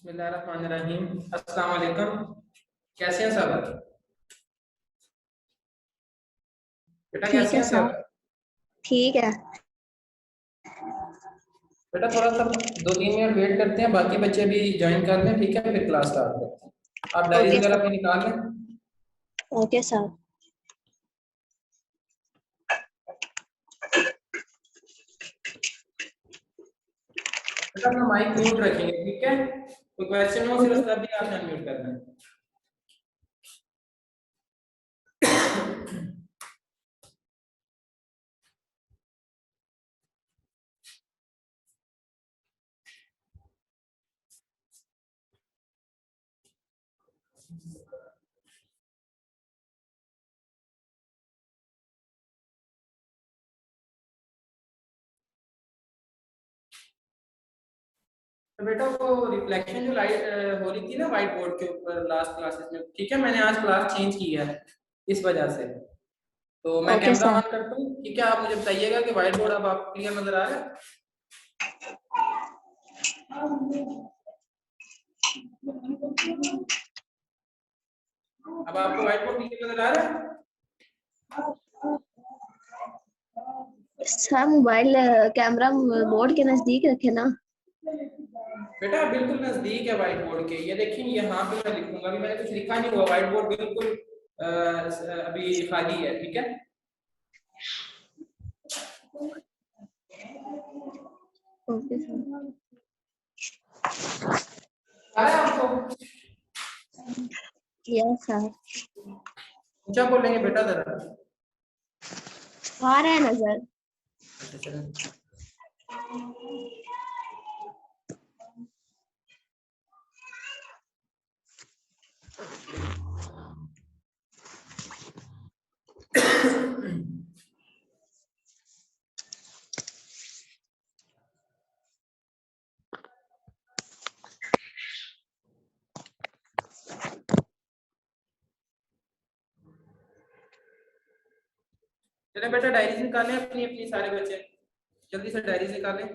बिस्मिल्लाहिर्रहमानिर्रहीम। अस्सलाम वालेकुम। कैसे हैं सब? बेटा ठीक कैसे है हैं सर। सब? ठीक है। बेटा थोड़ा सा 2-3 मिनट वेट करते हैं, बाकी बच्चे भी ज्वाइन कर लें, ठीक है? फिर क्लास स्टार्ट करते हैं। आप डायरीज ओके वगैरह सर। अपनी निकाल लें। Okay sir. बेटा अपना माइक म्यूट रखेंगे, ठीक है? कोई क्वेश्चन हो ओके। सिर्फ तभी आपने अनम्यूट करना है। तो बेटा वो रिफ्लेक्शन जो लाइट हो रही थी ना व्हाइट बोर्ड के ऊपर लास्ट क्लासेस में, ठीक है? मैंने आज क्लास चेंज की है इस वजह से। तो मैं ओके कैमरा सर। ऑन करता हूँ, ठीक है? आप मुझे बताइएगा कि व्हाइट बोर्ड अब आपको क्लियर नजर आ रहा है? अब आपको व्हाइट बोर्ड क्लियर नजर आ रहा है? सर मोबाइल कैमरा बोर्ड के नजदीक रखे ना। बेटा बिल्कुल नजदीक है व्हाइट बोर्ड के। ये देखिए यहाँ पे मैं लिखूंगा, अभी मैंने कुछ लिखा नहीं हुआ, व्हाइट बोर्ड बिल्कुल अभी खाली है, ठीक है? Okay sir. आ रहा है आपको? Yes sir. ऊंचा बोलेंगे बेटा जरा। आ रहा है नजर। अच्छा चलें। चले बेटा डायरीज निकालें अपनी अपनी, सारे बच्चे जल्दी से डायरीज निकालें।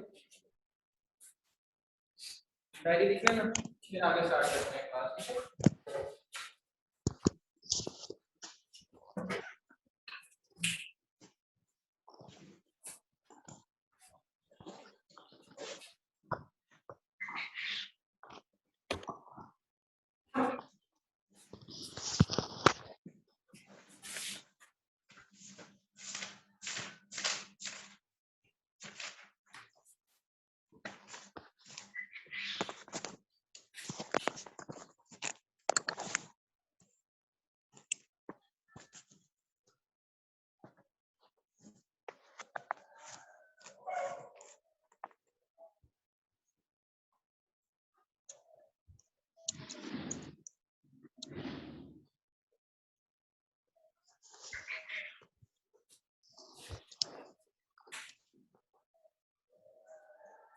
डायरी लिख लेना, फिर आगे स्टार्ट करते हैं क्लास, ठीक है?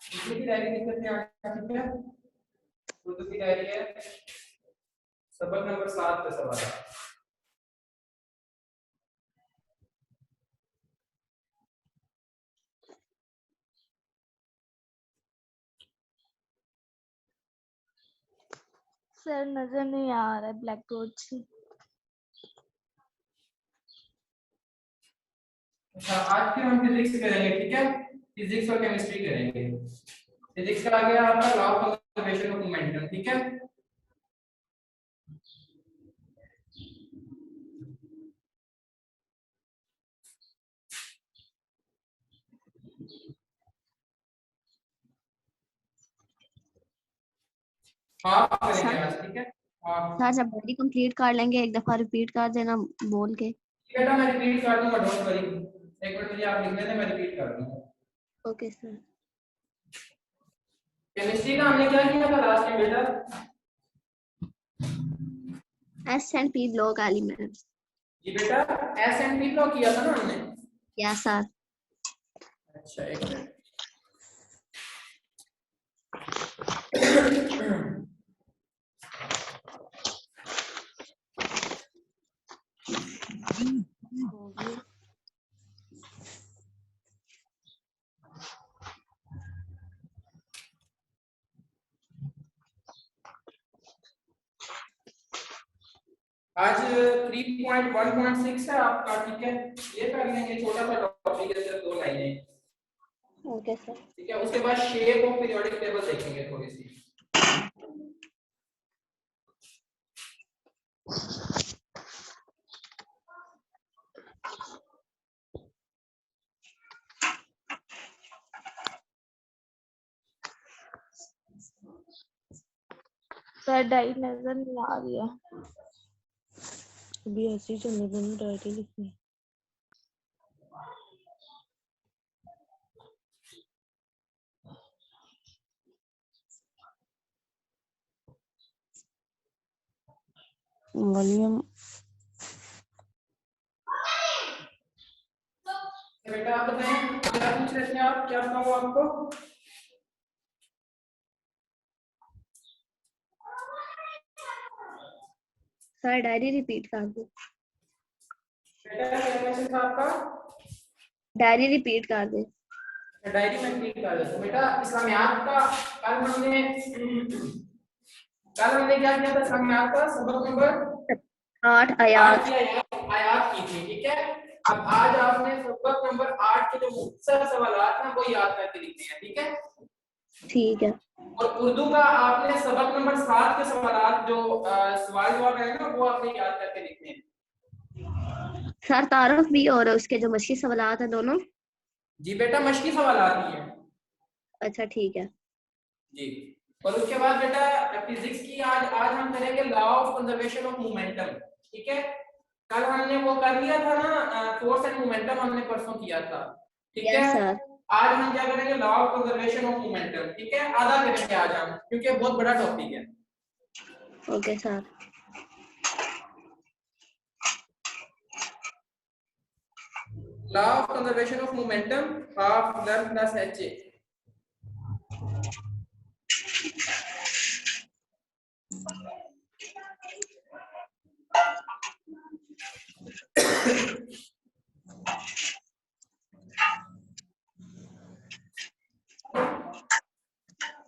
दूसरी की डायरी लिख लेते हैं आज, ठीक है? उर्दू की डायरी है, सबक नंबर 7 पे सवाल है। सर नजर नहीं आ रहा है ब्लैक बोर्ड से। अच्छा आज फिर हम फिजिक्स करेंगे, ठीक है? फिजिक्स और केमिस्ट्री करेंगे। फिजिक्स का आ गया आपका law of conservation of momentum, ठीक है? हाफ करेंगे सर आज, ठीक है? हाफ। सर जब बॉडी कंप्लीट कर लेंगे एक दफा रिपीट कर देना बोल के। बेटा मैं रिपीट कर दूंगा, डोंट वरी। एक मिनट मुझे आप लिख लेना, मैं रिपीट कर दूंगा। Okay sir. केमिस्ट्री का हमने क्या किया था लास्ट में बेटा? S and P block elements. जी बेटा, एस एंड पी ब्लॉक किया था ना हमने। Yes sir. अच्छा एक मिनट। हो गया। आज 3.1.6 है आपका, ठीक है, ये कर लेंगे, छोटा सा टॉपिक है, सिर्फ 2 लाइनें। Okay sir. ठीक है, उसके बाद शेप ऑफ पीरियोडिक टेबल देखेंगे थोड़ी सी। सर डायरी नजर नहीं आ रही है। अभी ऐसे ही चलने देना, डायरी लिखनी। वॉल्यूम बेटा आप बताएं, क्या पूछ रहे थे आप, क्या बताऊं आपको? सर डायरी रिपीट कर दो। बेटा क्या क्वेश्चन था आपका? डायरी रिपीट कर दे। डायरी में क्लिक कर देता हूं। बेटा इस्लामियात का कल हमने क्या किया था? इस्लामियात का सबक नंबर 8 8 आयात। की आयात की थी, ठीक है। अब आज आपने सबक नंबर 8 के जो मुख्तसर सवालात हैं वो याद करके लिखने हैं, ठीक है। ठीक है। और उर्दू का आपने सबक नंबर 7 के सवालात जो सवाल जवाब है ना, वो आपने याद करके लिखने हैं। सर तारुफ भी और उसके जो मछली सवालात हैं दोनों। जी बेटा, मशकी सवालात ही है। अच्छा ठीक है जी। और उसके बाद बेटा फिजिक्स की आज हम करेंगे law of conservation of momentum, ठीक है। कल हमने वो कर लिया था ना, फोर्स एंड मोमेंटम हमने परसों किया था, ठीक है। Yes sir. आज हम क्या करेंगे? Law of conservation of momentum, ठीक है। आधा करेंगे आज हम, क्योंकि बहुत बड़ा टॉपिक है। Okay sir. Law of conservation of momentum half learn plus H A.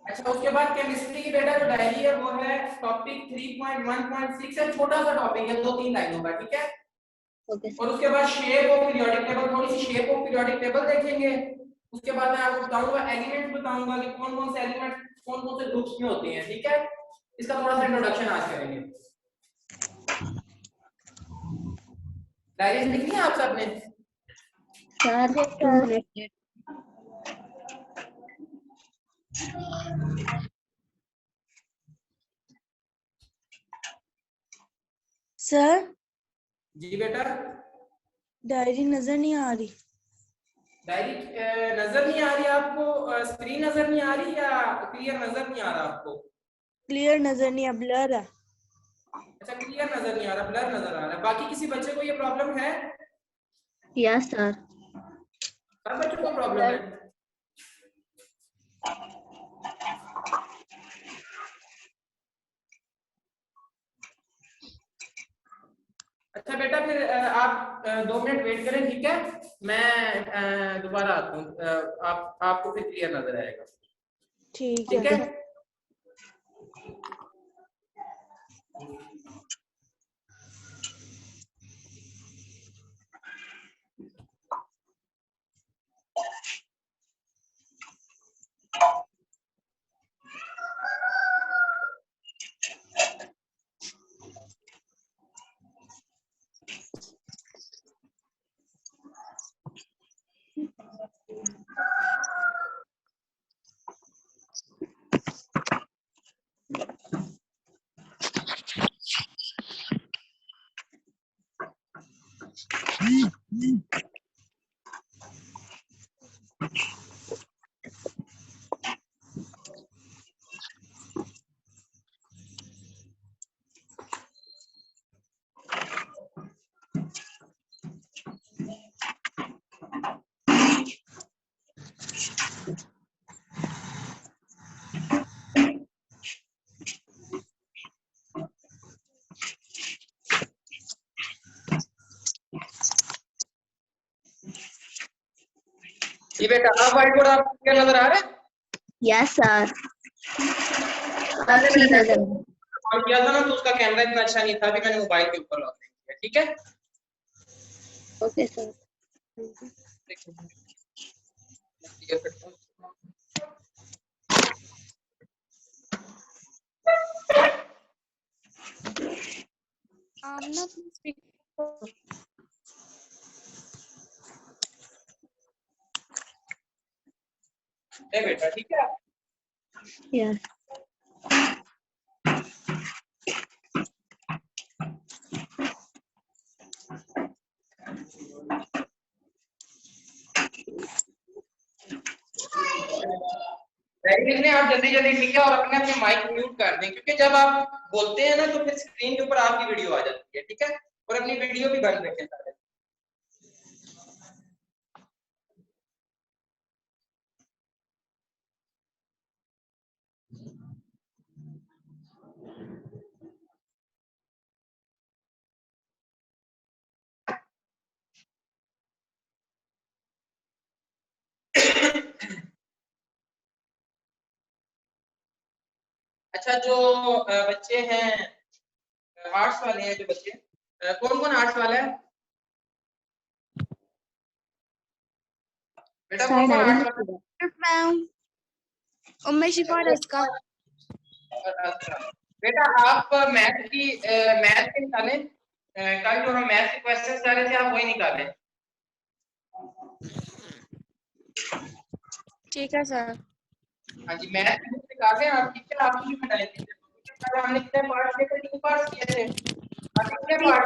अच्छा, उसके बाद केमिस्ट्री की बेटा जो डायरी है वो है टॉपिक 3.1.6 है, छोटा सा टॉपिक है, 2-3 लाइनों का, ठीक है। ओके और सर। उसके बाद शेप ऑफ पीरियोडिक टेबल, थोड़ी सी शेप ऑफ पीरियोडिक टेबल देखेंगे। उसके बाद मैं आपको बताऊंगा एलिमेंट्स, बताऊंगा कि कौन कौन से एलिमेंट कौन कौन से ग्रुप्स में होते हैं, ठीक है। इसका थोड़ा सा इंट्रोडक्शन आज करेंगे। डायरीज लिखनी है आप सबने? Sir Yes, 2 sir. Minute late. Sir जी बेटा। डायरी नजर नहीं आ रही। डायरी नजर नहीं आ रही आपको? स्क्रीन नजर नहीं आ रही या क्लियर नजर नहीं आ रहा आपको? क्लियर नजर नहीं आ, ब्लर है। अच्छा, क्लियर नजर नहीं आ रहा, ब्लर नजर आ रहा है। बाकी किसी बच्चे को ये प्रॉब्लम है? Yes sir. हर बच्चों को प्रॉब्लम है? अच्छा बेटा, फिर आप 2 मिनट वेट करें, ठीक है। मैं दोबारा आता हूँ, आपको फिर क्लियर नजर आएगा, ठीक ठीक है। है। जी बेटा, अब व्हाइट बोर्ड आपको क्लियर नजर आ रहा है? Yes sir. अब ठीक नजर। काम किया था ना तो उसका कैमरा इतना अच्छा नहीं था, अभी मैंने मोबाइल के ऊपर लॉग किया, ठीक है। Okay sir. आमना प्लीज बेटा, ठीक है। यस लिखने आप जल्दी जल्दी लिखिए और अपने अपने माइक म्यूट कर दें, क्योंकि जब आप बोलते हैं ना तो फिर स्क्रीन के ऊपर आपकी वीडियो आ जाती है, ठीक है। और अपनी वीडियो भी बंद रखें सारे। अच्छा, जो बच्चे हैं आर्ट्स वाले हैं, जो बच्चे कौन कौन आर्ट्स वाला है बेटा, सर कौन कौन डायरी आर्ट्स वाला है? मैम उम्मे शिफा रज़का। अच्छा बेटा, आप मैथ के निकालें। कल जो हम मैथ के क्वेश्चन कर रहे थे आप वही निकालें। ठीक है सर। हाँ जी, मैथ की बुक निकालें आप, ठीक है। आपकी भी बनाएंगे, कल हमने कितने पार्ट किए थे? 2 पार्ट किए थे। आप कितने पार्ट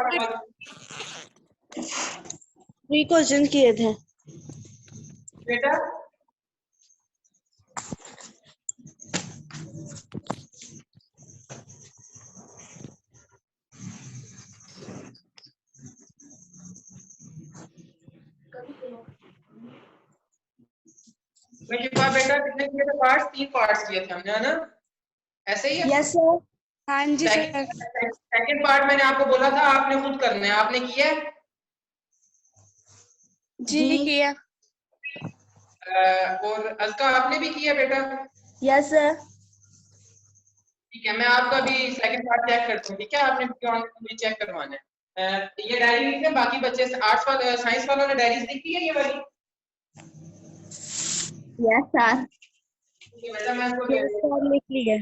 3 क्वेश्चन किए थे बेटा? बेटा कितने किए थे पार्ट? 3 पार्ट्स किए थे हमने, है ना? ऐसे ही है। Yes sir. हाँ जी सर। सेकंड पार्ट मैंने आपको बोला था आपने खुद करना है, आपने किया है? जी किया। और अज़का आपने भी किया बेटा? Yes sir. ठीक है, मैं आपका भी सेकंड पार्ट चेक करता हूँ, ठीक है। आपने भी चेक करवाना है। ये डायरी लिख लें, बाकी बच्चे आर्ट्स वाले साइंस वालों ने डायरीज लिखी है ये वाली? Yes sir. ठीक है बेटा, मैं इसको यस सर लिख लिया।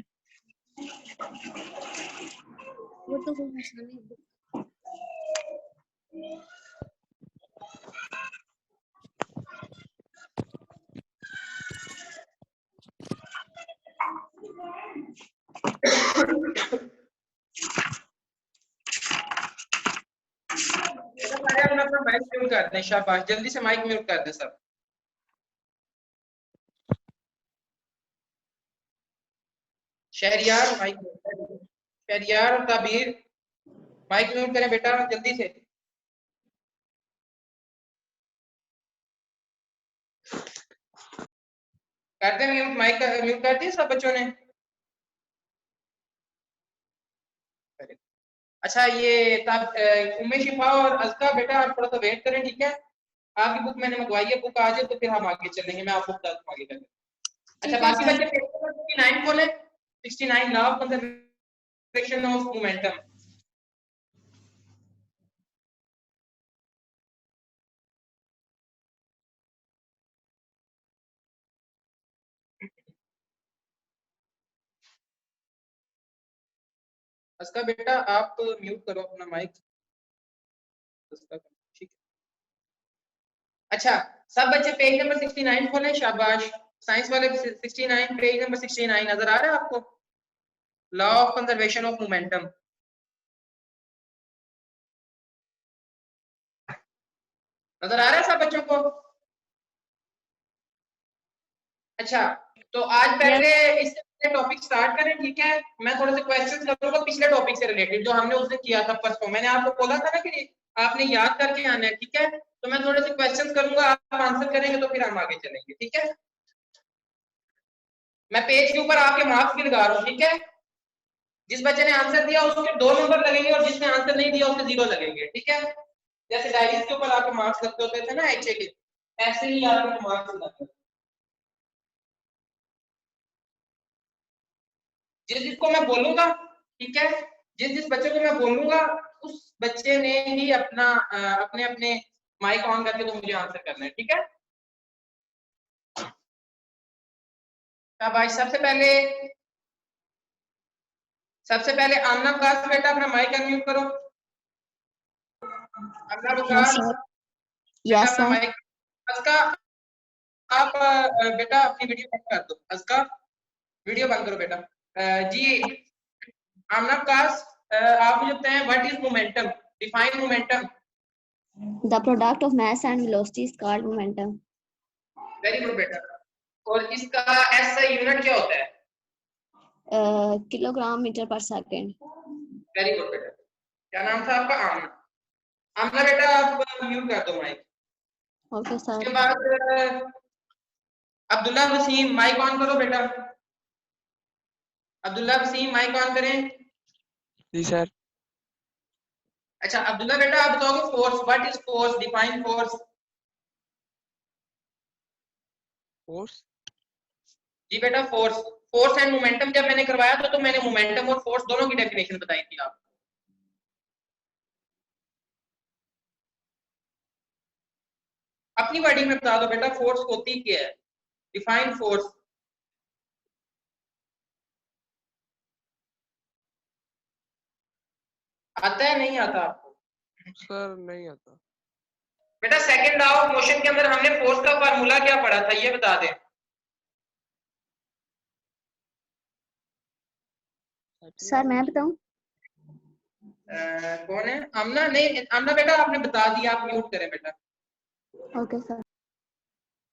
वो तो कोई मसला नहीं। अपना माइक म्यूट कर दें, शाबाश, जल्दी से माइक म्यूट कर दें सब। शहरियार माइक म्यूट करें। शहरियार और ताबीर माइक म्यूट करें बेटा, जल्दी से। कर दें म्यूट, माइक म्यूट कर दिए सब बच्चों ने? अच्छा, ये तब उम्मे शिफा और अज़का बेटा आप थोड़ा सा वेट करें, ठीक है। आपकी बुक मैंने मंगवाई है, बुक आ जाए तो फिर हम आगे चलेंगे, मैं आपको बता दूं आगे करेंगे। अच्छा, ठीक है बाकी सर। बच्चे पेज नंबर 69 खोलें। 69 law of conservation of momentum. Azka बेटा आप म्यूट करो अपना माइक। ठीक है। अच्छा, सब बच्चे पेज नंबर 69 खोलें, शाबाश। साइंस वाले 69, पेज नंबर 69 नजर आ रहा है आपको? Law of conservation of momentum नजर आ रहा है सब बच्चों को? अच्छा, तो आज पहले इससे टॉपिक स्टार्ट करें, ठीक है। मैं थोड़े से क्वेश्चंस करूंगा पिछले टॉपिक से रिलेटेड जो हमने उस दिन किया था परसों। मैंने आपको बोला था ना कि आपने याद करके आना है, ठीक है। तो मैं थोड़े से क्वेश्चंस करूंगा, आप आंसर करेंगे तो फिर हम आगे चलेंगे, ठीक है। मैं पेज के ऊपर आपके मार्क्स भी लगा रहा हूँ, ठीक है। जिस बच्चे ने आंसर दिया उसके 2 नंबर लगेंगे और जिसने आंसर नहीं दिया उसके 0 लगेंगे, ठीक है। जैसे डायरीज के ऊपर आपके मार्क्स लगते होते थे ना HA के, ऐसे ही आपके मार्क्स लगते हैं। जिसको मैं बोलूंगा ठीक है, जिस जिस बच्चे को मैं बोलूंगा उस बच्चे ने ही अपना अपने अपने माइक ऑन करके तो मुझे आंसर करना है, ठीक है। शाबाश। सबसे पहले आमना विकास बेटा अपना माइक अनम्यूट करो। आमना यस विकास सर। बेटा यस अपना सर। माइक। असका आप बेटा अपनी वीडियो बंद कर दो। असका वीडियो बंद करो बेटा। जी आमना विकास आप मुझे बताएं what is momentum, define momentum. The product of mass and velocity is called momentum. Very good बेटा। और इसका एसआई यूनिट क्या होता है? किलोग्राम मीटर पर सेकेंड। वेरी गुड बेटा। क्या नाम था आपका? आमना। आमना बेटा आप म्यूट कर दो माइक। ओके उसके सर। बाद अब्दुल्ला वसीम माइक ऑन करो बेटा। अब्दुल्ला वसीम माइक ऑन करें। जी सर। अच्छा अब्दुल्ला बेटा आप बताओगे force, what is force, define force. Force. जी बेटा फोर्स। फोर्स एंड मोमेंटम जब मैंने करवाया था तो मैंने मोमेंटम और फोर्स दोनों की डेफिनेशन बताई थी आप। अपनी वर्डिंग में बता दो बेटा फोर्स होती क्या है, डिफाइन फोर्स। आता है नहीं आता आपको? सर नहीं आता। बेटा सेकंड लॉ ऑफ मोशन के अंदर हमने फोर्स का फार्मूला क्या पढ़ा था ये बता दें। सर मैं बताऊं? कौन है? आमना? नहीं आमना बेटा आपने बता दिया, आप म्यूट करें बेटा। Okay sir.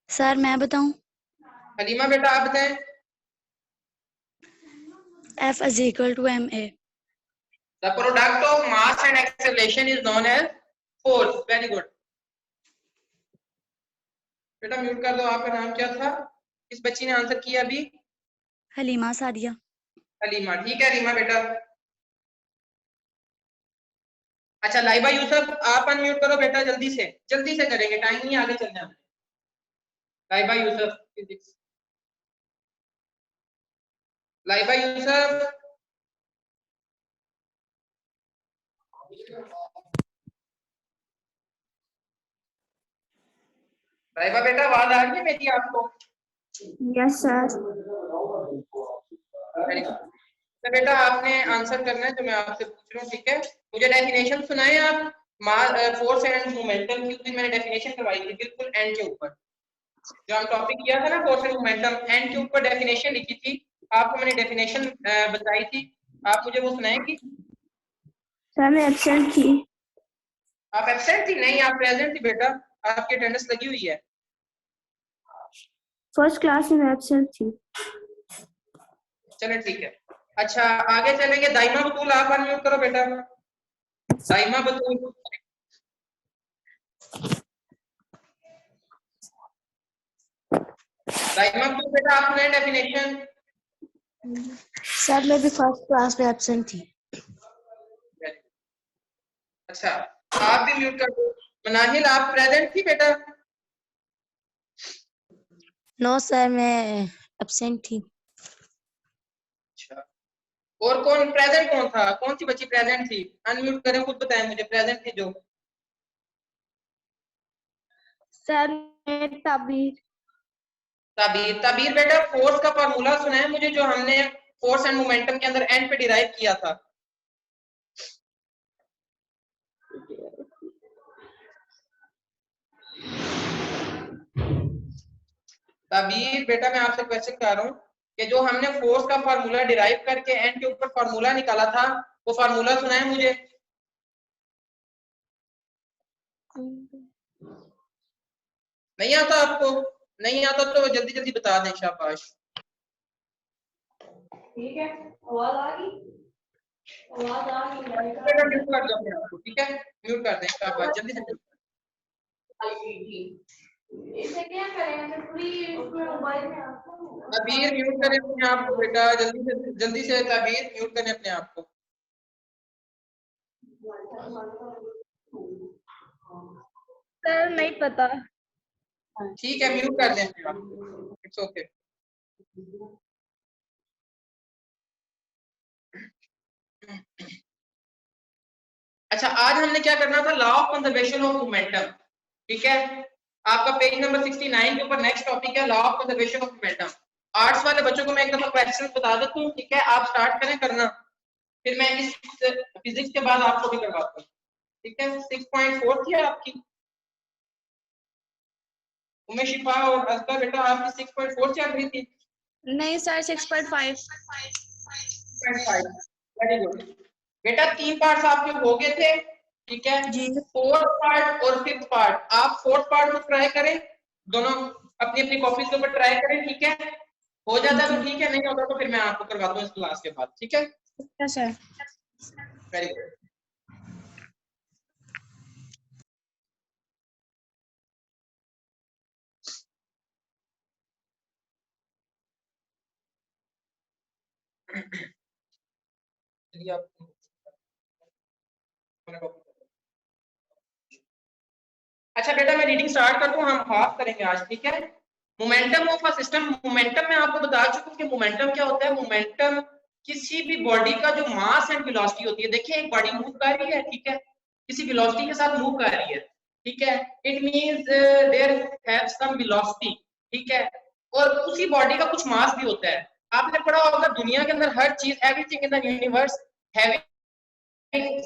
सर मैं बताऊं? हलीमा बेटा आप बताएं। F is equal to ma. The product of mass and acceleration is known as force. Very good. बेटा म्यूट कर दो। आपका नाम क्या था? किस बच्ची ने आंसर किया अभी? हलीमा सादिया। हलीमा। ठीक है हलीमा बेटा। अच्छा लाइबा यूसुफ आप अनम्यूट करो बेटा, जल्दी से करेंगे, टाइम नहीं आगे चलना है। लाइबा यूसुफ फिजिक्स। लाइबा यूसुफ। लाइबा बेटा आवाज आ रही है मेरी आपको? Yes sir. Very good. तो बेटा आपने आंसर करना है जो मैं आपसे पूछ रहा हूँ, ठीक है। मुझे डेफिनेशन सुनाए आप फोर्स एंड मोमेंटम की। उसकी मैंने डेफिनेशन करवाई थी बिल्कुल एंड के ऊपर, जो हम टॉपिक किया था ना फोर्स एंड मोमेंटम, एंड के ऊपर डेफिनेशन लिखी थी। आपको मैंने डेफिनेशन बताई थी, आप मुझे वो सुनाएंगी? सर मैं एब्सेंट थी। आप एब्सेंट थी? नहीं आप प्रेजेंट थी बेटा, आपकी अटेंडेंस लगी हुई है। फर्स्ट क्लास में एब्सेंट थी। चलो ठीक है। अच्छा आगे चलेंगे। दाइमा बतूल आप अनम्यूट करो बेटा। दाइमा बतूल। दाइमा बतूल बेटा आप सुनाए डेफिनेशन। सर मैं भी फर्स्ट क्लास में एब्सेंट थी। अच्छा आप भी म्यूट कर दो। मनाहिल आप प्रेजेंट थी बेटा? नो सर मैं एब्सेंट थी। अच्छा और कौन प्रेजेंट, कौन था? कौन सी बच्ची प्रेजेंट थी? अनम्यूट करें, खुद बताएं मुझे प्रेजेंट थी जो। सर मैं ताबीर। ताबीर। ताबीर बेटा फोर्स का फार्मूला सुना है मुझे जो हमने फोर्स एंड मोमेंटम के अंदर एंड पे डिराइव किया था। ताबीर बेटा मैं आपसे क्वेश्चन कर रहा हूँ कि जो हमने फोर्स का फार्मूला डिराइव करके एंड के ऊपर फार्मूला निकाला था वो फार्मूला सुना है मुझे? नहीं आता आपको? नहीं आता तो जल्दी जल्दी बता दें, शाबाश। ठीक है आवाज आ गई? आवाज आ गई बेटा म्यूट कर दो अपने आप को, ठीक है म्यूट कर दें, शाबाश जल्दी से। इसे क्या करें पूरी उसमें मोबाइल में आपको। ताबीर म्यूट करें अपने आप को बेटा, जल्दी से ताबीर म्यूट करें अपने आप को। सर नहीं पता। ठीक है म्यूट कर दें अपने आप को, इट्स ओके। अच्छा, आज हमने क्या करना था, law of conservation of momentum. ठीक है, आपका पेज नंबर 69 के ऊपर नेक्स्ट टॉपिक है law of conservation of momentum. Arts वाले बच्चों को मैं एक दफा क्वेश्चन बता देता हूँ, ठीक है, आप स्टार्ट करें करना, फिर मैं इस फिजिक्स के बाद आपको भी करवाता हूँ। ठीक है, 6.4 थी आपकी उमेश शिफा और असदा, बेटा आपकी 6.4 चल रही थी। नहीं सर 6.5। 6.5, वेरी गुड बेटा। 3 पार्ट्स आपके हो गए थे, ठीक है, जी। फोर्थ पार्ट और फिफ्थ पार्ट। आप फोर्थ पार्ट को ट्राई करें, दोनों अपनी अपनी कॉपीज के ऊपर ट्राई करें, ठीक है। हो जाता है तो ठीक है, नहीं होता तो फिर मैं आपको करवाता हूँ इस क्लास के बाद, ठीक है। Sir very good. अच्छा बेटा, मैं रीडिंग स्टार्ट करता हूँ, हम हाफ करेंगे आज, ठीक है। Momentum of a system. Momentum में आपको बता चुका हूँ कि मोमेंटम क्या होता है। मोमेंटम किसी भी बॉडी का जो मास एंड वेलोसिटी होती है। देखिए, एक बॉडी मूव कर रही है, ठीक है, किसी वेलोसिटी के साथ मूव कर रही है, ठीक है। It means there have some velocity, ठीक है, और उसी बॉडी का कुछ मास भी होता है। आपने पढ़ा होगा दुनिया के अंदर हर चीज, everything in the universe having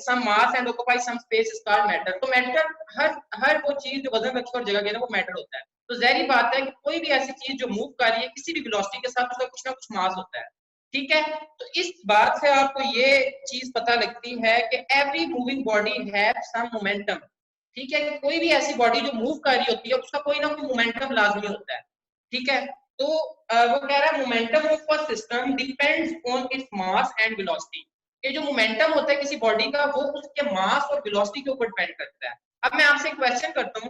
some mass and occupy some space is called matter। तो मैटर हर वो चीज जो वजन रखे और जगह घेरे वो मैटर होता है। तो ज़ाहिर बात है कि कोई भी ऐसी चीज जो मूव कर रही है किसी भी वेलोसिटी के साथ, उसका कुछ ना कुछ मास होता है, ठीक है। तो इस बात से आपको ये चीज पता लगती है कि every moving body have some momentum, ठीक है। कोई भी ऐसी बॉडी जो मूव कर रही होती है उसका कोई ना कोई मोमेंटम लाजमी होता है, ठीक है। तो वो कह रहा है momentum of a system depends on its mass and velocity. ये जो मोमेंटम होता है किसी बॉडी का वो उसके मास और वेलोसिटी के ऊपर डिपेंड करता है। अब मैं आपसे एक क्वेश्चन करता हूँ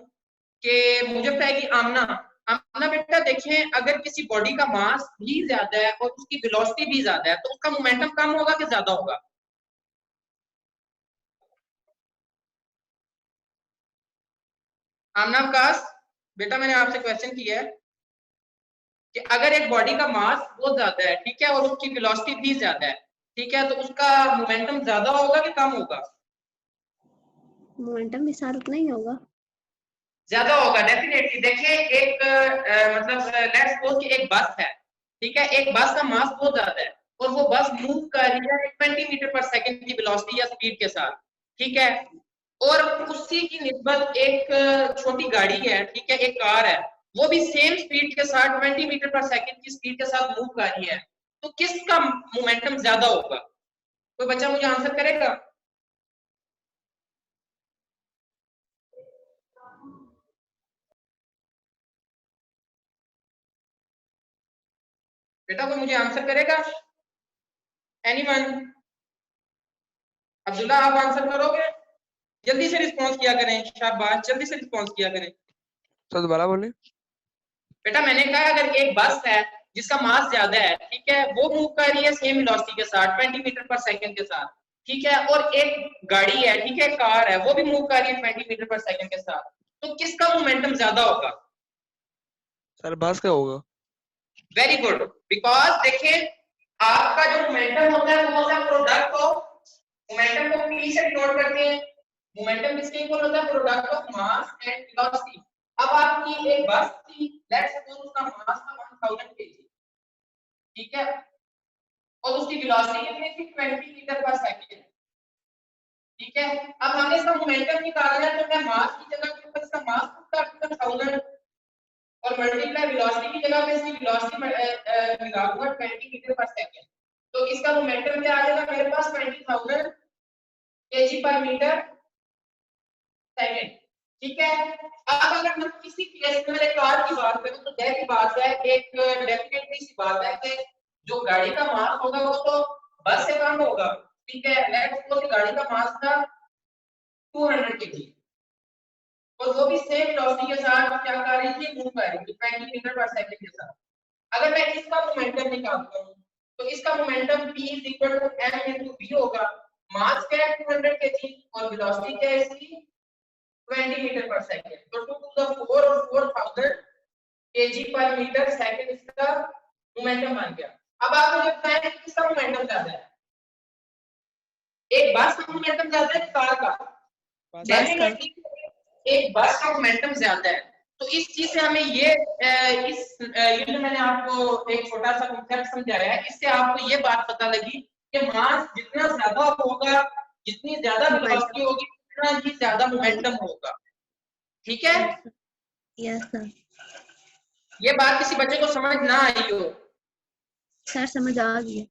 कि मुझे बताएगी आमना। आमना बेटा देखें, अगर किसी बॉडी का मास भी ज्यादा है और उसकी वेलोसिटी भी ज्यादा है तो उसका मोमेंटम कम होगा कि ज्यादा होगा? आमना अवकाश बेटा, मैंने आपसे क्वेश्चन किया है कि अगर एक बॉडी का मास बहुत ज्यादा है, ठीक है, और उसकी वेलोसिटी भी ज्यादा है, ठीक है, तो उसका मोमेंटम ज्यादा होगा कि कम होगा? मोमेंटम भी सारा उतना ही होगा। ज्यादा होगा डेफिनेटली। देखिए, एक मतलब लेट्स सपोज कि एक बस है, ठीक है, एक बस का मास बहुत ज्यादा है और वो बस मूव कर रही है 20 मीटर पर सेकंड की वेलोसिटी या स्पीड के साथ, ठीक है, और उसी की निस्बत एक छोटी गाड़ी है, ठीक है, एक कार है, वो भी सेम स्पीड के साथ 20 मीटर पर सेकंड की स्पीड के साथ मूव कर रही है, तो किसका मोमेंटम ज्यादा होगा? कोई बच्चा मुझे आंसर करेगा? बेटा कोई मुझे आंसर करेगा? एनीवन? अब्दुल्ला, आप आंसर करोगे? जल्दी से रिस्पॉन्स किया करें, शाबाश, जल्दी से रिस्पॉन्स किया करें। तो दोबारा बोले। बेटा मैंने कहा अगर एक बस है जिसका मास ज्यादा है, ठीक है, वो मूव कर रही है सेम वेलोसिटी के साथ 20 मीटर पर सेकंड के साथ, ठीक है, और एक गाड़ी है, ठीक है, कार है, वो भी मूव कर रही है 20 मीटर पर सेकंड के साथ, तो किसका मोमेंटम ज्यादा होगा? सर बस का होगा। वेरी गुड, बिकॉज देखिए आपका जो मोमेंटम होता है वो होता है प्रोडक्ट ऑफ, मोमेंटम को p से डिनोट करते हैं। मोमेंटम किसके इक्वल होता है? Product of mass and velocity. अब आपकी एक बस थी, लेट्स सपोज उसका मास था 1000 केजी, ठीक है, और उसकी वेलोसिटी कितनी थी? 20 मीटर पर सेकंड, ठीक है। अब हमने इसका मोमेंटम निकालना है, तो मैं मास की जगह के ऊपर इसका मास पुट कर 1000 और मल्टीप्लाई वेलोसिटी की जगह पे इसकी वेलोसिटी लगा दूंगा 20 मीटर पर सेकंड, तो इसका मोमेंटम क्या आ जाएगा मेरे पास? 20000 kg पर मीटर सेकंड, ठीक है। अब अगर हम किसी केस में एक कार की बात करें तो जाहिर सी बात है, एक डेफिनेटली सी बात है कि जो गाड़ी का मास होगा वो तो बस से कम होगा, ठीक है। लेट्स सपोज गाड़ी का मास था 200 kg और वो भी सेम वेलोसिटी के साथ क्या कर रही थी? मूव कर रही थी 20 मीटर पर सेकंड के साथ। अगर मैं इसका मोमेंटम निकालता हूं तो इसका मोमेंटम p m v होगा। मास क्या है? 200 kg और वेलोसिटी क्या है इसकी? 20 मीटर पर सेकंड, तो 2 to the 4 और 4000 kg पर मीटर सेकंड इसका मोमेंटम बन गया। अब आप मुझे बताएं कि किसका मोमेंटम ज्यादा है? एक बस का मोमेंटम ज्यादा है कार का? बस डेफिनेटली एक बस का मोमेंटम ज्यादा है। तो इस चीज से हमें ये ये जो मैंने आपको एक छोटा सा कॉन्सेप्ट समझाया है, इससे आपको ये बात पता लगी कि मास जितना ज्यादा होगा, जितनी ज्यादा वेलोसिटी होगी, उतना ही ज्यादा मोमेंटम होगा। ठीक है, यस सर। ये बात किसी बच्चे को समझ ना आई हो? सर समझ आ गया।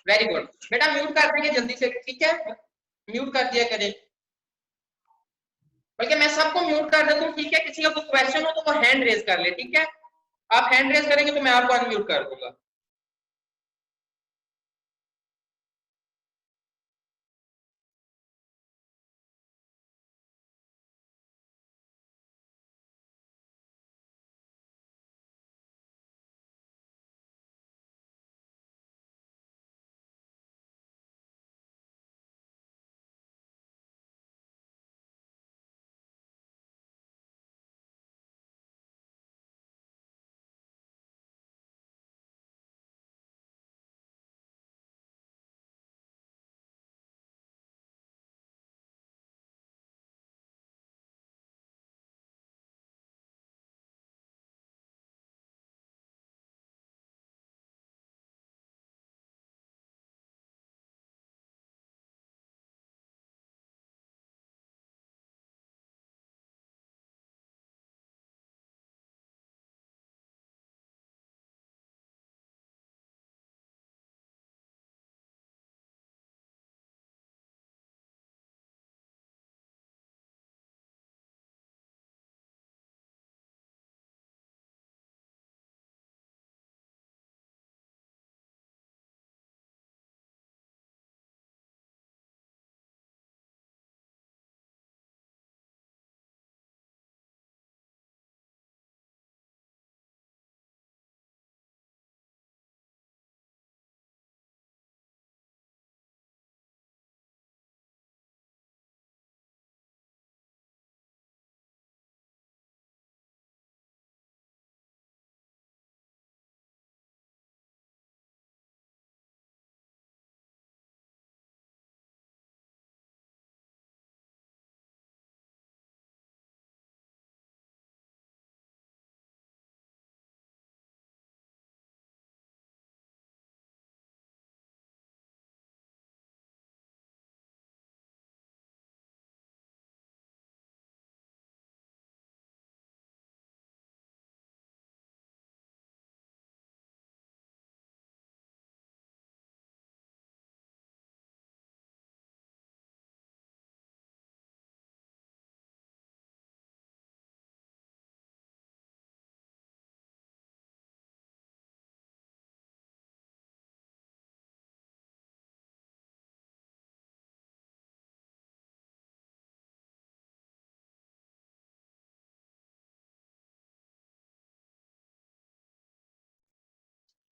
वेरी गुड बेटा, म्यूट कर देंगे जल्दी से, ठीक है? म्यूट कर दिया करें, बल्कि मैं सबको म्यूट कर देता हूँ, ठीक है? किसी का कोई क्वेश्चन हो तो वो हैंड रेज कर ले, ठीक है? आप हैंड रेज करेंगे तो मैं आपको अनम्यूट कर दूंगा।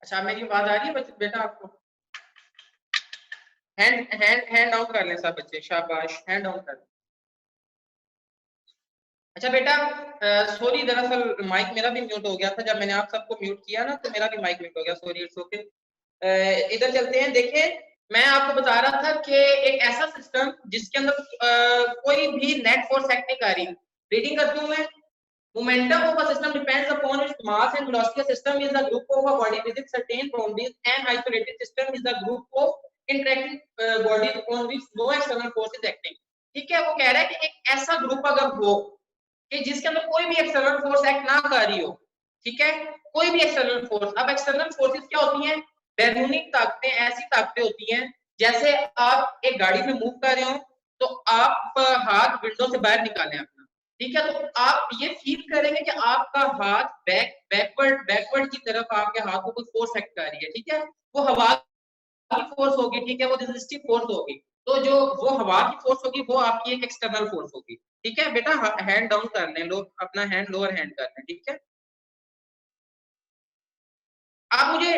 अच्छा, मेरी आवाज आ रही है बेटा आपको? हैंड डाउन कर लें सब बच्चे, शाबाश, हैंड डाउन कर लें। अच्छा बेटा, सॉरी, दरअसल माइक मेरा भी म्यूट हो गया था जब मैंने आप सबको म्यूट किया ना, तो मेरा भी माइक म्यूट हो गया, सॉरी, इट्स ओके। इधर चलते हैं। देखें, मैं आपको बता रहा था कि एक ऐसा सिस्टम जिसके अंदर कोई भी नेट फोर्स एक्ट नहीं कर रही। रीडिंग करते हुए, momentum of a system depends upon its mass and velocity. A system is the group of a body with certain boundaries. An isolated system is the group of interacting bodies on which no external force is acting. ठीक है, वो कह रहा है कि एक ऐसा group अगर हो कि जिसके अंदर कोई भी एक्सटर्नल फोर्स एक्ट ना कर रही हो, ठीक है, कोई भी एक्सटर्नल फोर्स। अब एक्सटर्नल फोर्सेस क्या होती हैं? बैरूनिक ताकतें, ऐसी ताकतें होती हैं जैसे आप एक गाड़ी में मूव कर रहे हो तो आप हाथ विंडो से बाहर निकालें अपना, ठीक है, तो आप ये फील करेंगे कि आपका हाथ बैकवर्ड की तरफ आपके हाथ को कोई फोर्स एक्ट कर रही है, ठीक है, वो हवा की फोर्स होगी, ठीक है, वो रेजिस्टिव फोर्स होगी। तो जो वो हवा की फोर्स होगी वो आपकी एक एक्सटर्नल फोर्स होगी, ठीक है बेटा? हैंड डाउन कर लें लोग, अपना हैंड लोअर हैंड कर लें, ठीक है? आप मुझे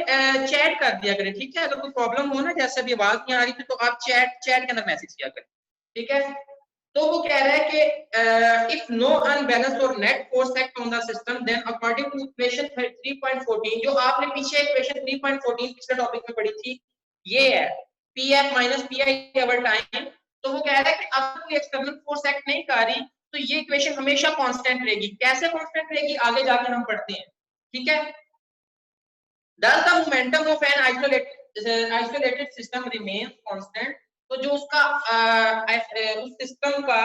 चैट कर दिया करें, ठीक है? अगर कोई प्रॉब्लम हो ना, जैसे अभी आवाज नहीं आ रही थी, तो आप चैट के अंदर मैसेज किया करें, ठीक है? तो वो कह रहा है कि इफ नो अनबैलेंस्ड और net force act on the system then according to equation 3.14, जो आपने पीछे इक्वेशन 3.14 पिछले टॉपिक में पढ़ी थी, ये है Pf minus Pi over time. तो वो कह रहा है कि अब कोई एक्सटर्नल फोर्स एक्ट नहीं कर रही तो ये इक्वेशन हमेशा कांस्टेंट रहेगी। कैसे कांस्टेंट रहेगी आगे जाके हम पढ़ते हैं, ठीक है। Does the momentum of an isolated system remains constant? तो जो उसका उस सिस्टम का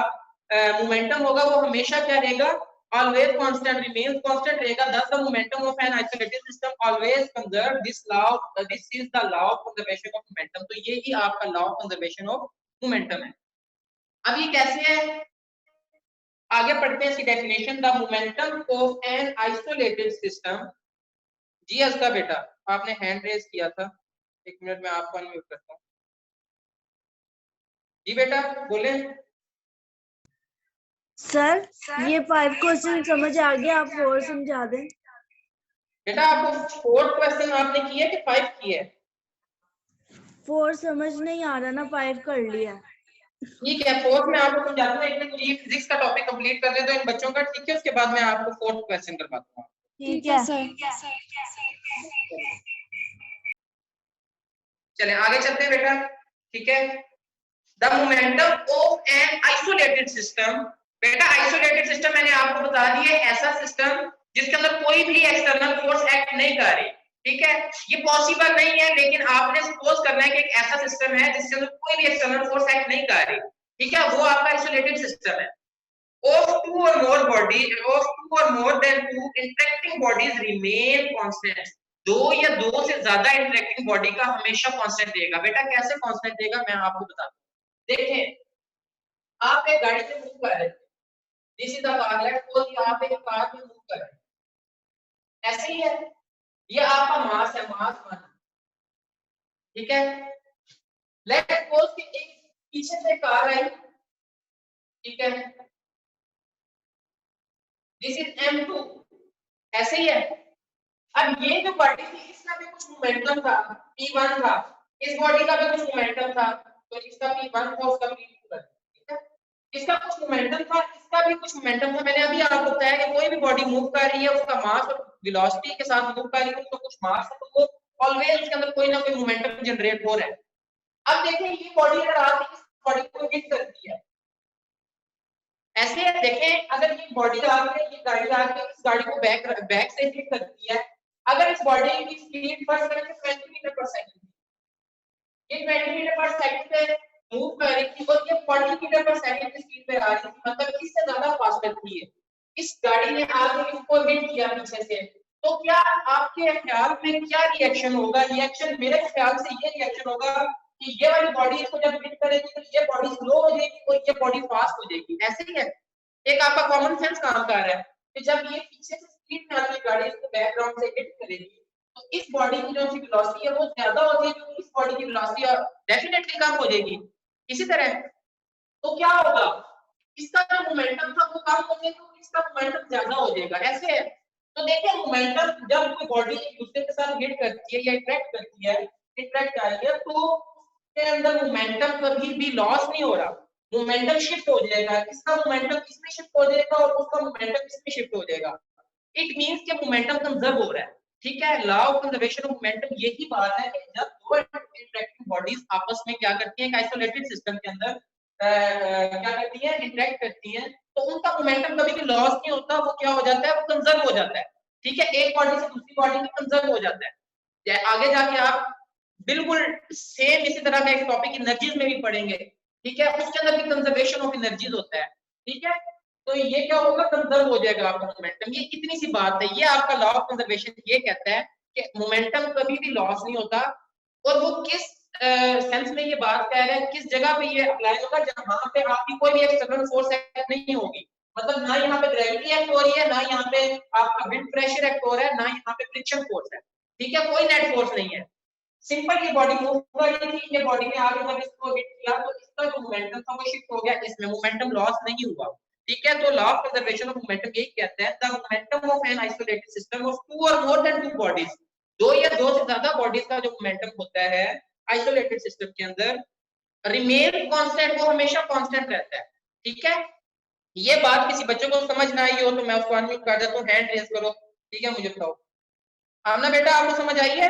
मोमेंटम होगा वो हमेशा क्या रहेगा, always constant, remains constant रहेगा। Thus the momentum of an isolated system always conserve this law, this is the law of conservation of momentum। तो ये ही आपका law of conservation of momentum है। अब ये कैसे है, आगे पढ़ते हैं इसकी definition. The momentum of an isolated system. जी अस्का बेटा आपने हैंड रेज किया था, एक मिनट में आपको अनम्यूट करता हूँ। जी बेटा बोले। सर ये 5 क्वेश्चन समझ आ गया, आप और समझा दें। बेटा आपको 4 क्वेश्चन आपने किए कि 5 किए? 4 समझ नहीं आ रहा ना, 5 कर लिया। ठीक है 4 में आपको समझाता हूँ। एक मिनट ये फिजिक्स का टॉपिक कंप्लीट कर ले तो इन बच्चों का, ठीक है। उसके बाद मैं आपको 4th क्वेश्चन करवाता हूँ। ठीक है सर। चले आगे चलते हैं बेटा, ठीक है। The momentum of an isolated system. बेटा आइसोलेटेड सिस्टम मैंने आपको बता दिया ऐसा सिस्टम जिसके अंदर कोई भी एक्सटर्नल फोर्स एक्ट नहीं कर रही, ठीक है। ये पॉसिबल नहीं है लेकिन आपने सपोज करना है कि एक ऐसा सिस्टम है जिसके अंदर कोई भी एक्सटर्नल फोर्स एक्ट नहीं कर रही, ठीक है। वो आपका आइसोलेटेड सिस्टम है। of two or more than two interacting bodies remain constant। दो या दो से ज्यादा इंटरेक्टिंग बॉडी का हमेशा कांस्टेंट रहेगा। बेटा कैसे कांस्टेंट रहेगा मैं आपको बताता हूँ। देखें आप एक गाड़ी से मूव कर रहे हैं, this is the car, let's suppose आप एक कार में मूव कर रहे हैं, ऐसे ही है। ये आपका मास है, मास मान, ठीक है। लेट्स सपोज कि एक पीछे से कार आई, ठीक है, दिस इज m2, ऐसे ही है। अब ये जो बॉडी थी इसका भी कुछ मोमेंटम था, p1 था, इस बॉडी का भी कुछ मोमेंटम था, तो इसका p1 था उसका p2 था, ठीक है। इसका कुछ मोमेंटम था, इसका भी कुछ मोमेंटम था। मैंने अभी आपको बताया कि कोई भी बॉडी मूव कर रही है उसका मास और वेलोसिटी के साथ मूव कर रही है, उसका कुछ मास है, तो वो ऑलवेज उसके अंदर कोई ना कोई मोमेंटम जनरेट हो रहा है। अब देखिए ये बॉडी अगर आके इस बॉडी को हिट करती है, ऐसे देखें अगर ये बॉडी आके ये गाड़ी आके इस गाड़ी को बैक से हिट करती है, अगर इस बॉडी की स्पीड फर्स्ट करें 20 मीटर पर सेकंड, ये 20 मीटर पर सेकंड पे मूव कर रही थी और ये 40 मीटर पर सेकंड की स्पीड पे आ रही थी, मतलब इससे ज्यादा फास्ट थी ये। इस गाड़ी ने आके इसको हिट किया पीछे से, तो क्या आपके ख्याल में क्या रिएक्शन होगा? रिएक्शन मेरे ख्याल से ये रिएक्शन होगा कि ये वाली बॉडी इसको जब हिट करेगी तो ये बॉडी स्लो हो जाएगी और ये बॉडी फास्ट हो जाएगी, ऐसे ही है। एक आपका कॉमन सेंस काम कर रहा है कि जब ये पीछे से स्पीड में आती गाड़ी इसको बैकग्राउंड से हिट करेगी तो इस बॉडी की जो सी वेलोसिटी है वो ज्यादा हो जाएगी और इस बॉडी की वेलोसिटी डेफिनेटली कम हो जाएगी। इसी तरह तो क्या होगा, इसका जो मोमेंटम था वो कम हो जाएगा और इसका मोमेंटम ज्यादा हो जाएगा, ऐसे है। तो देखिए मोमेंटम जब कोई बॉडी एक दूसरे के साथ हिट करती है या इंटरेक्ट करती है, इंटरेक्ट आ रही है, तो उसके अंदर मोमेंटम कभी भी लॉस नहीं हो रहा, मोमेंटम शिफ्ट हो जाएगा। इसका मोमेंटम इसमें शिफ्ट हो जाएगा और उसका मोमेंटम इसमें शिफ्ट हो जाएगा। इट मींस कि मोमेंटम कंजर्व हो रहा है, ठीक है। Law of conservation of momentum यही बात है कि जब दो इंटरेक्टिंग बॉडीज आपस में क्या करती हैं, एक आइसोलेटेड सिस्टम के अंदर क्या करती है, इंटरेक्ट करती है, तो उनका मोमेंटम कभी भी लॉस नहीं होता, वो क्या हो जाता है, वो कंजर्व हो जाता है, ठीक है। एक बॉडी से दूसरी बॉडी में कंजर्व हो जाता है। आगे जाके आप बिल्कुल सेम इसी तरह का एक टॉपिक एनर्जीज में भी पढ़ेंगे, ठीक है, उसके अंदर भी कंजर्वेशन ऑफ एनर्जीज होता है, ठीक है। तो ये क्या होगा, कंजर्व हो जाएगा आपका मोमेंटम। ये कितनी सी बात है, ये आपका लॉ ऑफ कंजर्वेशन ये कहता है कि मोमेंटम कभी भी लॉस नहीं होता। और वो किस सेंस में ये बात कह रहे हैं, किस जगह पे ये अप्लाई होगा, जहां पे आपकी कोई भी एक्सटर्नल फोर्स एक्ट नहीं होगी, मतलब ना यहाँ पे ग्रेविटी एक्ट हो रही है, ना यहाँ पे आपका विंड प्रेशर एक्ट हो रहा है, ना यहाँ पे फ्रिक्शन फोर्स है, ठीक है, कोई नेट फोर्स नहीं है। सिंपल ये बॉडी मूव कर रही थी, ये बॉडी ने आगे जब इसको हिट किया तो इसका जो मोमेंटम था वो शिफ्ट हो गया, इसमें मोमेंटम लॉस नहीं हुआ, ठीक है। तो law of conservation of momentum यही कहता है the momentum of an isolated system of two और मोर देन टू बॉडीज, दो या दो से ज्यादा बॉडीज का जो मोमेंटम होता है आइसोलेटेड सिस्टम के अंदर रिमेन कांस्टेंट, वो हमेशा कांस्टेंट रहता है, ठीक है। ये बात किसी बच्चे को समझ ना आई हो तो मैं उसको अनम्यूट कर देता हूं, हैंड रेज करो, ठीक है, मुझे बताओ। आमना बेटा आपको समझ आई है?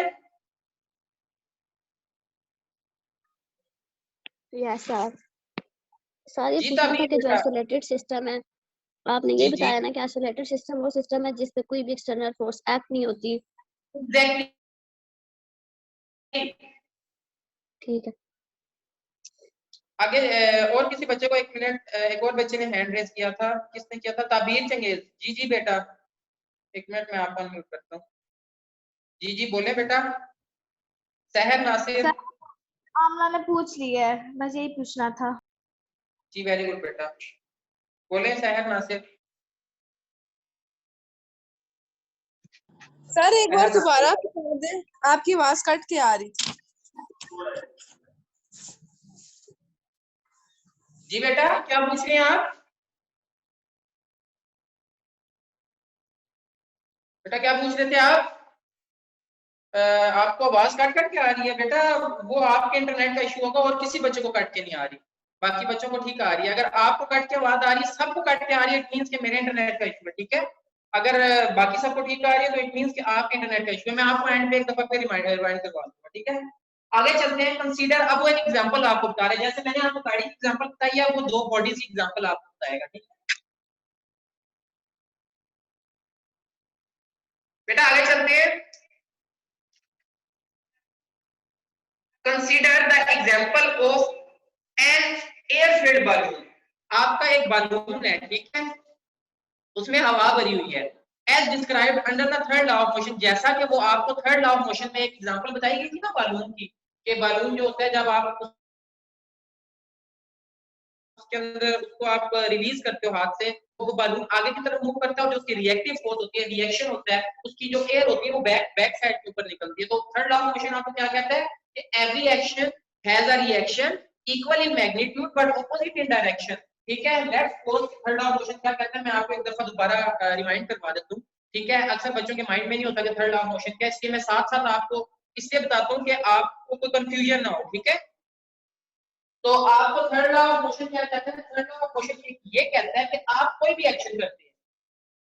Yes sir. सर ये जीता पूछना भी था कि जो बेटा। आइसोलेटेड सिस्टम है, आपने ये जी जी बताया ना कि आइसोलेटेड सिस्टम वो सिस्टम है जिस पे कोई भी एक्सटर्नल फोर्स एक्ट नहीं होती। एग्जैक्टली। ठीक है। आगे और किसी बच्चे को 1 मिनट, एक और बच्चे ने हैंड रेज किया था, किसने किया था? ताबीर चंगेज। जी जी बेटा, 1 मिनट में आपको अनम्यूट करता हूँ। जी जी बोले बेटा। सहर नासिर। सर आमना ने पूछ लिया है, बस यही पूछना था। जी वेरी गुड बेटा, बोले सहर नासिर। सर एक बार सहर नासिर। दोबारा बता दें, आपकी आवाज कट के आ रही थी। जी बेटा क्या पूछ रहे हैं आप? बेटा क्या पूछ रहे थे आप? आपको आवाज कट कट के आ रही है बेटा, वो आपके इंटरनेट का इशू होगा और किसी बच्चे को कट के नहीं आ रही, बाकी बच्चों को ठीक आ रही है। अगर आपको कट के आवाज आ रही है, सबको कट के आ रही है, इट मींस कि मेरे इंटरनेट का इशू है, ठीक है। अगर बाकी सबको ठीक आ रही है तो इट मींस कि आपके इंटरनेट का इशू है। मैं आपको एंड पे एक दफा फिर रिमाइंड करवा दूंगा, ठीक है। आगे चलते हैं। कंसीडर, अब वो एक एग्जांपल आपको बता रहे हैं, जैसे मैंने आपको गाड़ी की एग्जांपल बताई है, वो दो बॉडीज की एग्जांपल आपको बताएगा, ठीक है बेटा। आगे चलते हैं। Consider the example of an air filled balloon। आपका एक बालून है, ठीक है, उसमें हवा भरी हुई है। As described under the third law of motion, जैसा कि वो आपको थर्ड लॉ ऑफ मोशन में एक एग्जांपल बताई गई थी ना बालून की, कि बालून जो होता है जब आप उसके अंदर उसको आप रिलीज करते हो हाथ से, तो वो बालून आगे की तरफ मूव करता है, और जो उसकी रिएक्टिव फोर्स होती है, रिएक्शन होता है, उसकी जो एयर होती है वो बैक साइड के ऊपर निकलती है। तो थर्ड लॉ ऑफ मोशन आपको क्या कहता है कि every action has a reaction equal in magnitude but opposite in direction, ठीक है। Let's suppose third law of motion क्या कहता है, मैं आपको एक दफा दोबारा रिमाइंड करवा देता हूं, ठीक है। अक्सर बच्चों के माइंड में नहीं होता कि थर्ड लॉ ऑफ मोशन क्या है, इसलिए मैं साथ साथ आपको इसलिए बताता हूं कि आपको कोई कंफ्यूजन ना हो, ठीक है। तो आपको थर्ड लॉ ऑफ मोशन क्या कहता है? थर्ड लॉ ऑफ मोशन ये कहता है कि आप कोई भी एक्शन करते